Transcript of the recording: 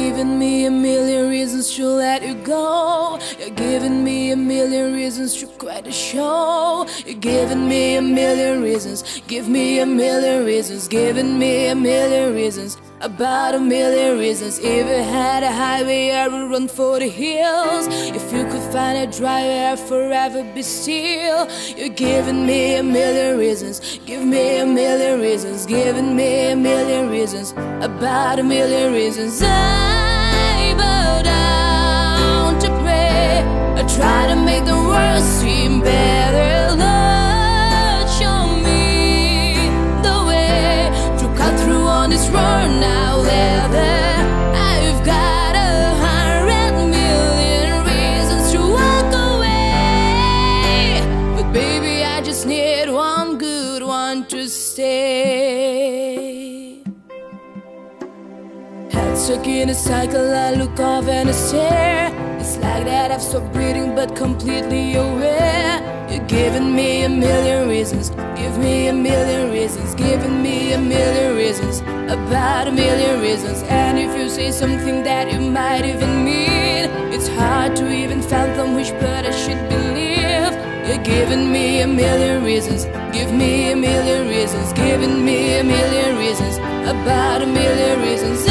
giving me a million reasons to let you go. You're giving me a million reasons to quit the show. You're giving me a million reasons. Give me a million reasons. Giving me a million reasons. About a million reasons. If you had a highway, I would run for the hills. If you could find a driveway, I'd forever be still. You're giving me a million reasons. Give me a million reasons. Giving me a million reasons. About a million reasons. I bow down to pray. I try to make the world seem better. Lord, show me the way to cut through on this road now. I've got 100 million reasons to walk away, but baby, I just need one good one to stay. Head stuck in a cycle, I look off and I stare. It's like that I've stopped breathing but completely aware. You're giving me a million reasons. Give me a million reasons. Giving me a million reasons. About a million reasons. And if you say something that you might even mean, it's hard to even fathom which but I should believe. You're giving me a million reasons. Give me a million reasons. Giving me a million reasons. About a million reasons.